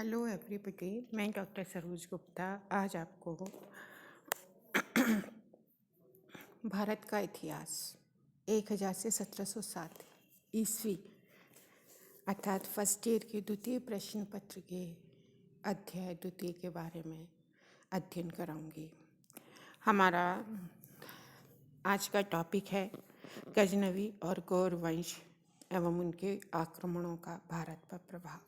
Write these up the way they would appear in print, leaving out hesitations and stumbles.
Hello everybody, मैं doctor Saroj Gupta आज आपको भारत का इतिहास 1000 से 1707 ईस्वी अर्थात फर्स्ट ईयर के द्वितीय प्रश्न पत्र के अध्याय द्वितीय के बारे में अध्ययन कराऊंगी। हमारा आज का टॉपिक है गजनवी और गौर वंश एवं उनके आक्रमणों का भारत पर प्रभाव।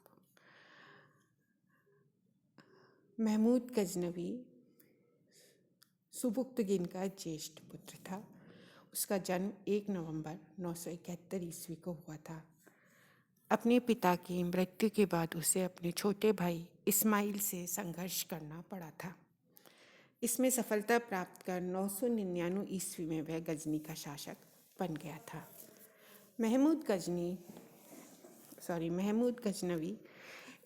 महमूद गजनवी सुबुक्तगिन का ज्येष्ठ पुत्र था। उसका जन्म 1 नवंबर 971 ईस्वी को हुआ था। अपने पिता की मृत्यु के बाद उसे अपने छोटे भाई इस्माइल से संघर्ष करना पड़ा था। इसमें सफलता प्राप्त कर 999 ईस्वी में वह गजनी का शासक बन गया था। महमूद गजनवी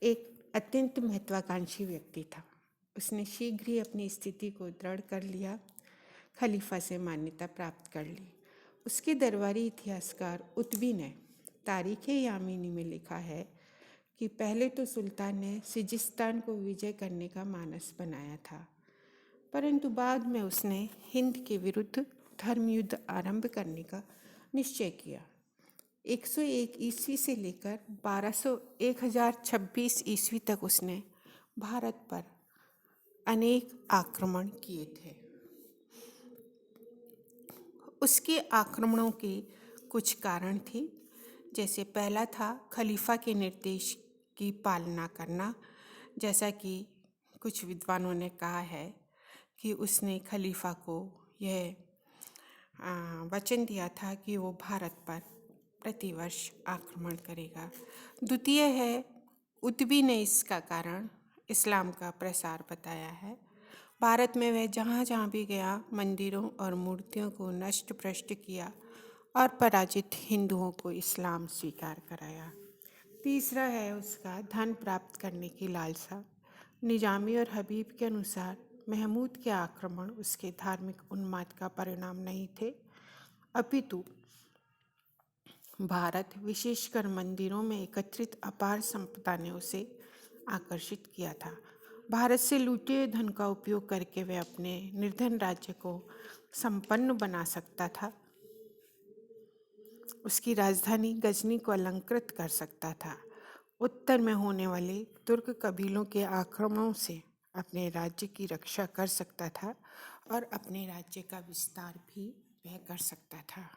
एक अत्यंत महत्वाकांक्षी व्यक्ति था। उसने शीघ्र ही अपनी स्थिति को दृढ़ कर लिया, खलीफा से मान्यता प्राप्त कर ली। उसके दरबारी इतिहासकार उतबी ने तारीख़-ए-यामीनी में लिखा है कि पहले तो सुल्तान ने सिजिस्तान को विजय करने का मानस बनाया था, परंतु बाद में उसने हिंद के विरुद्ध धर्मयुद्ध आरंभ करने का निश्चय किया। 101 ईस्वी से लेकर 1026 ईस्वी तक उसने भारत पर अनेक आक्रमण किए थे। उसके आक्रमणों के कुछ कारण थे, जैसे पहला था खलीफा के निर्देश की पालना करना। जैसा कि कुछ विद्वानों ने कहा है कि उसने खलीफा को यह वचन दिया था कि वो भारत पर प्रतिवर्ष आक्रमण करेगा। द्वितीय है, उतबी ने इसका कारण इस्लाम का प्रसार बताया है। भारत में वह जहाँ जहाँ भी गया मंदिरों और मूर्तियों को नष्ट भ्रष्ट किया और पराजित हिंदुओं को इस्लाम स्वीकार कराया। तीसरा है उसका धन प्राप्त करने की लालसा। निजामी और हबीब के अनुसार महमूद के आक्रमण उसके धार्मिक उन्माद का परिणाम नहीं थे, अपितु भारत विशेषकर मंदिरों में एकत्रित अपार संपदा ने उसे आकर्षित किया था। भारत से लूटे हुए धन का उपयोग करके वह अपने निर्धन राज्य को संपन्न बना सकता था। उसकी राजधानी गजनी को अलंकृत कर सकता था। उत्तर में होने वाले तुर्क कबीलों के आक्रमणों से अपने राज्य की रक्षा कर सकता था और अपने राज्य का विस्तार भी वह कर सकता था।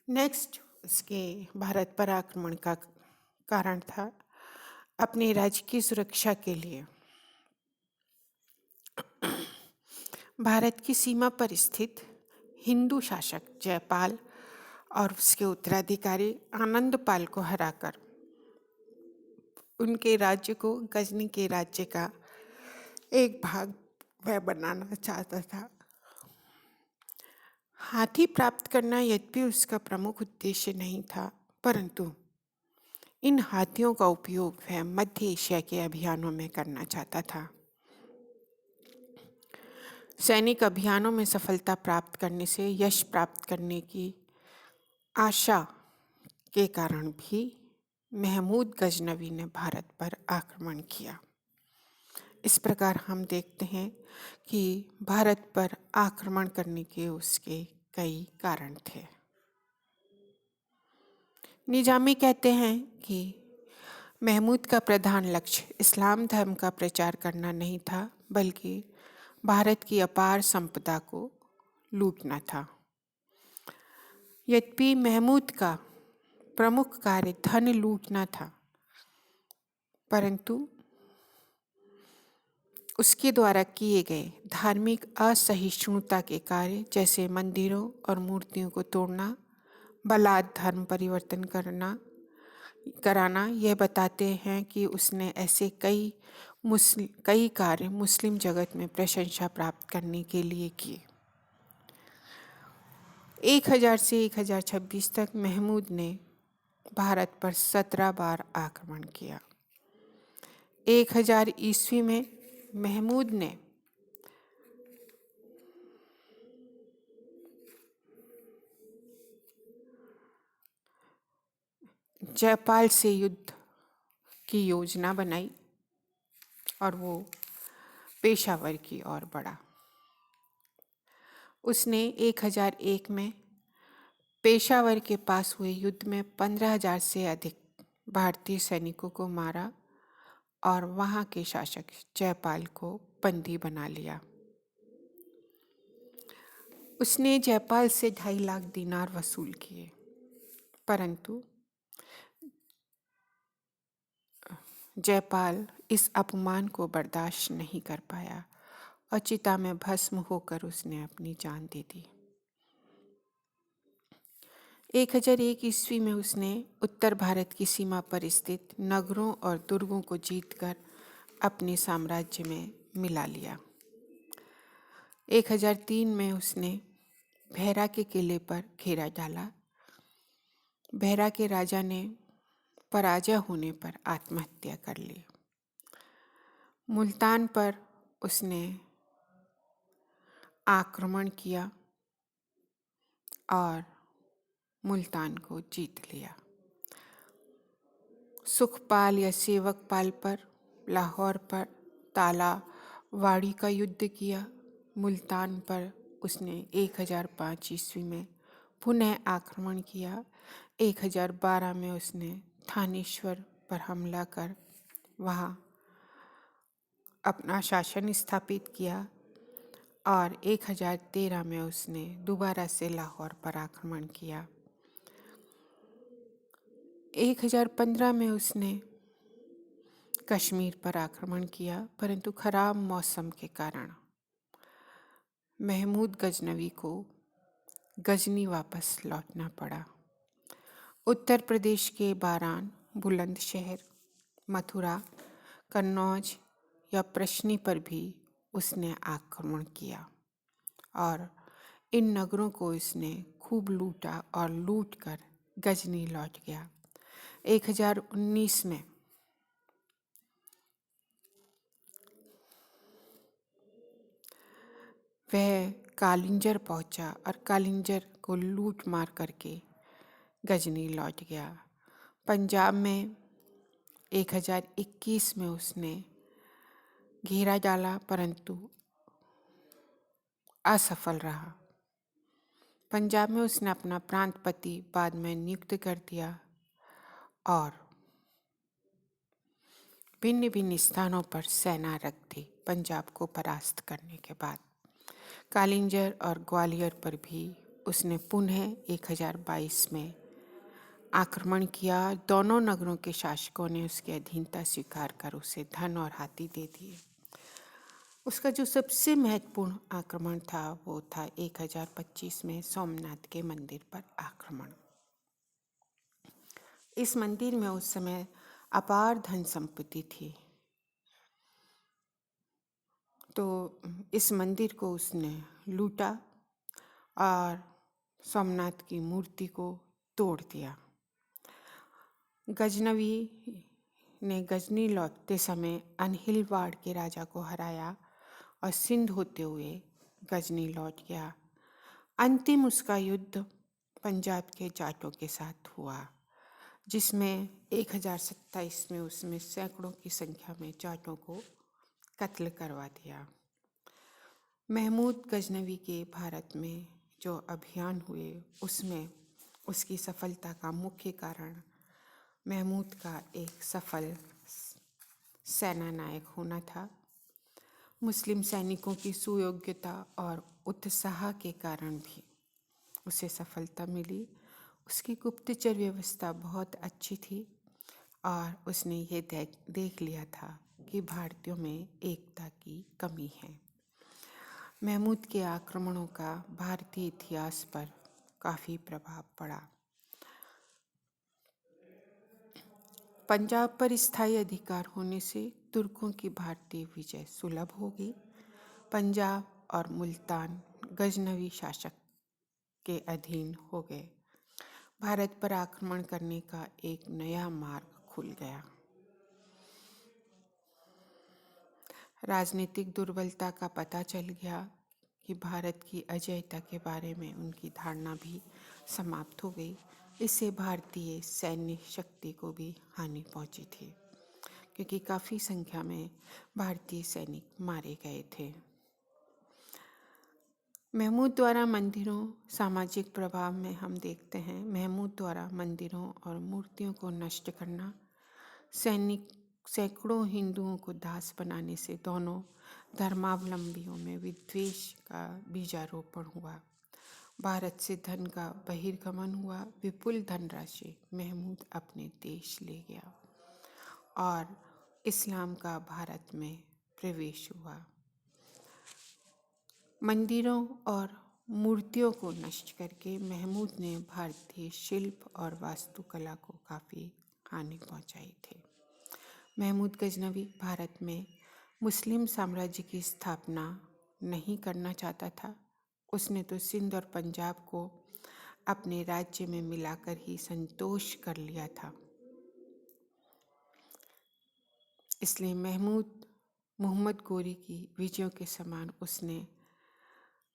नेक्स्ट उसके भारत पर आक्रमण का कारण था अपने राज्य की सुरक्षा के लिए भारत की सीमा पर स्थित हिंदू शासक जयपाल और उसके उत्तराधिकारी आनंदपाल को हराकर उनके राज्य को गजनी के राज्य का एक भाग वह बनाना चाहता था। हाथी प्राप्त करना यद्यपि उसका प्रमुख उद्देश्य नहीं था, परंतु इन हाथियों का उपयोग वह मध्य एशिया के अभियानों में करना चाहता था। सैनिक अभियानों में सफलता प्राप्त करने से यश प्राप्त करने की आशा के कारण भी महमूद गजनवी ने भारत पर आक्रमण किया। इस प्रकार हम देखते हैं कि भारत पर आक्रमण करने के उसके कई कारण थे। निजामी कहते हैं कि महमूद का प्रधान लक्ष्य इस्लाम धर्म का प्रचार करना नहीं था, बल्कि भारत की अपार संपदा को लूटना था। यद्यपि महमूद का प्रमुख कार्य धन लूटना था, परंतु उसके द्वारा किए गए धार्मिक असहिष्णुता के कार्य जैसे मंदिरों और मूर्तियों को तोड़ना, बलात् धर्म परिवर्तन कराना यह बताते हैं कि उसने ऐसे कई कार्य मुस्लिम जगत में प्रशंसा प्राप्त करने के लिए किए। 1000 से 1026 तक महमूद ने भारत पर 17 बार आक्रमण किया। 1000 ईस्वी में महमूद ने जयपाल से युद्ध की योजना बनाई। और वो पेशावर की ओर बढ़ा। उसने 1001 में पेशावर के पास हुए युद्ध में 15,000 से अधिक भारतीय सैनिकों को मारा और वहां के शासक जयपाल को बंदी बना लिया। उसने जयपाल से 2.5 लाख दीनार वसूल किए, परंतु जयपाल इस अपमान को बर्दाश्त नहीं कर पाया और चिता में भस्म होकर उसने अपनी जान दे दी। 1001 ईस्वी में उसने उत्तर भारत की सीमा पर स्थित नगरों और दुर्गों को जीतकर अपने साम्राज्य में मिला लिया। 1003 में उसने भैरा के किले पर घेरा डाला। भैरा के राजा ने पराजय होने पर आत्महत्या कर ली। मुल्तान पर उसने आक्रमण किया और मुल्तान को जीत लिया। सुखपाल या सेवकपाल पर, लाहौर पर तालावाड़ी का युद्ध किया। मुल्तान पर उसने 1005 ईस्वी में पुनः आक्रमण किया। 1012 में उसने थानेश्वर पर हमला कर वहाँ अपना शासन स्थापित किया और 1013 में उसने दोबारा से लाहौर पर आक्रमण किया। 1015 में उसने कश्मीर पर आक्रमण किया, परंतु खराब मौसम के कारण महमूद गजनवी को गजनी वापस लौटना पड़ा। उत्तर प्रदेश के बारान, बुलंदशहर, मथुरा, कन्नौज या प्रश्नी पर भी उसने आक्रमण किया और इन नगरों को उसने खूब लूटा और लूट कर गजनी लौट गया। 1019 में वह कालिंजर पहुंचा और कालिंजर को लूट मार करके गजनी लौट गया। पंजाब में 1021 में उसने घेरा डाला, परंतु असफल रहा। पंजाब में उसने अपना प्रांतपति बाद में नियुक्त कर दिया और भिन्न भिन्न स्थानों पर सेना रख दी। पंजाब को परास्त करने के बाद कालिंजर और ग्वालियर पर भी उसने पुनः 1022 में आक्रमण किया। दोनों नगरों के शासकों ने उसकी अधीनता स्वीकार कर उसे धन और हाथी दे दिए। उसका जो सबसे महत्वपूर्ण आक्रमण था वो था 1025 में सोमनाथ के मंदिर पर आक्रमण। इस मंदिर में उस समय अपार धन संपत्ति थी, तो इस मंदिर को उसने लूटा और सोमनाथ की मूर्ति को तोड़ दिया। गजनवी ने गजनी लौटते समय अनहिलवाड़ के राजा को हराया और सिंध होते हुए गजनी लौट गया। अंतिम उसका युद्ध पंजाब के जाटों के साथ हुआ, जिसमें 1027 में उसमें सैकड़ों की संख्या में जाटों को कत्ल करवा दिया। महमूद गजनवी के भारत में जो अभियान हुए उसमें उसकी सफलता का मुख्य कारण महमूद का एक सफल सेना नायक होना था। मुस्लिम सैनिकों की सुयोग्यता और उत्साह के कारण भी उसे सफलता मिली। उसकी गुप्तचर व्यवस्था बहुत अच्छी थी और उसने ये देख लिया था कि भारतीयों में एकता की कमी है। महमूद के आक्रमणों का भारतीय इतिहास पर काफ़ी प्रभाव पड़ा। पंजाब पर स्थायी अधिकार होने से तुर्कों की भारतीय विजय सुलभ हो गई। पंजाब और मुल्तान गजनवी शासक के अधीन हो गए। भारत पर आक्रमण करने का एक नया मार्ग खुल गया। राजनीतिक दुर्बलता का पता चल गया कि भारत की अजेयता के बारे में उनकी धारणा भी समाप्त हो गई। इससे भारतीय सैन्य शक्ति को भी हानि पहुंची थी। क्योंकि काफ़ी संख्या में भारतीय सैनिक मारे गए थे। महमूद द्वारा मंदिरों सामाजिक प्रभाव में हम देखते हैं महमूद द्वारा मंदिरों और मूर्तियों को नष्ट करना, सैकड़ों हिंदुओं को दास बनाने से दोनों धर्मावलंबियों में विद्वेष का बीजारोपण हुआ। भारत से धन का बहिर्गमन हुआ। विपुल धनराशि महमूद अपने देश ले गया और इस्लाम का भारत में प्रवेश हुआ। मंदिरों और मूर्तियों को नष्ट करके महमूद ने भारतीय शिल्प और वास्तुकला को काफ़ी हानि पहुंचाई थी। महमूद गजनवी भारत में मुस्लिम साम्राज्य की स्थापना नहीं करना चाहता था। उसने तो सिंध और पंजाब को अपने राज्य में मिलाकर ही संतोष कर लिया था। इसलिए मोहम्मद गोरी की विजयों के समान उसने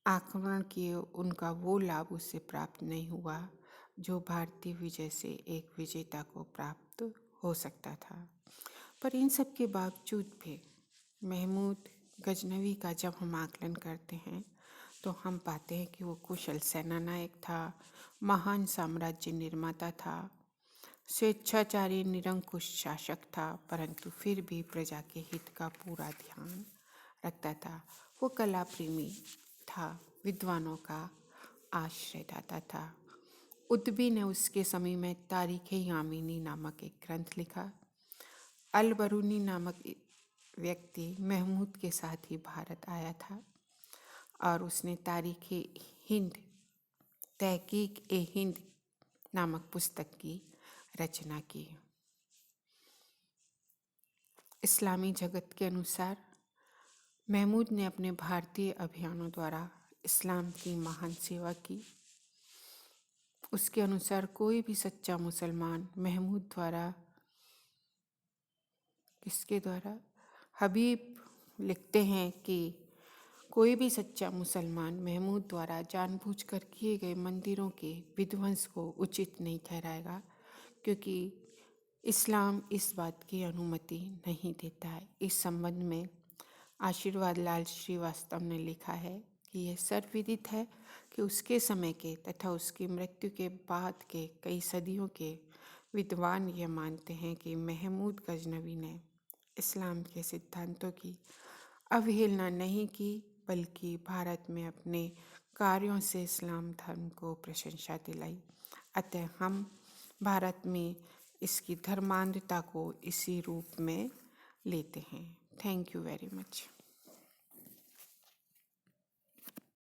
आक्रमण किए, उनका वो लाभ उससे प्राप्त नहीं हुआ जो भारतीय विजय से एक विजेता को प्राप्त हो सकता था। पर इन सब के बावजूद भी महमूद गजनवी का जब हम आकलन करते हैं तो हम पाते हैं कि वो कुशल सेनानायक था, महान साम्राज्य निर्माता था, स्वेच्छाचारी निरंकुश शासक था, परंतु फिर भी प्रजा के हित का पूरा ध्यान रखता था। वो कला प्रेमी था, विद्वानों का आश्रयदाता था। उदबी ने उसके समय में तारीख़-ए-यामीनी नामक एक ग्रंथ लिखा। अल-बरूनी नामक व्यक्ति महमूद के साथ ही भारत आया था और उसने तारीख़-ए-हिंद तहक़ीक़-ए-हिंद नामक पुस्तक की रचना की। इस्लामी जगत के अनुसार महमूद ने अपने भारतीय अभियानों द्वारा इस्लाम की महान सेवा की। उसके अनुसार कोई भी सच्चा मुसलमान महमूद द्वारा किसके द्वारा हबीब लिखते हैं कि कोई भी सच्चा मुसलमान महमूद द्वारा जानबूझकर किए गए मंदिरों के विध्वंस को उचित नहीं ठहराएगा, क्योंकि इस्लाम इस बात की अनुमति नहीं देता है। इस संबंध में आशीर्वाद लाल श्रीवास्तव ने लिखा है कि यह सर्वविदित है कि उसके समय के तथा उसकी मृत्यु के बाद के कई सदियों के विद्वान यह मानते हैं कि महमूद गजनवी ने इस्लाम के सिद्धांतों की अवहेलना नहीं की, बल्कि भारत में अपने कार्यों से इस्लाम धर्म को प्रशंसा दिलाई। अतः हम भारत में इसकी धर्मांधता को इसी रूप में लेते हैं। Thank you very much.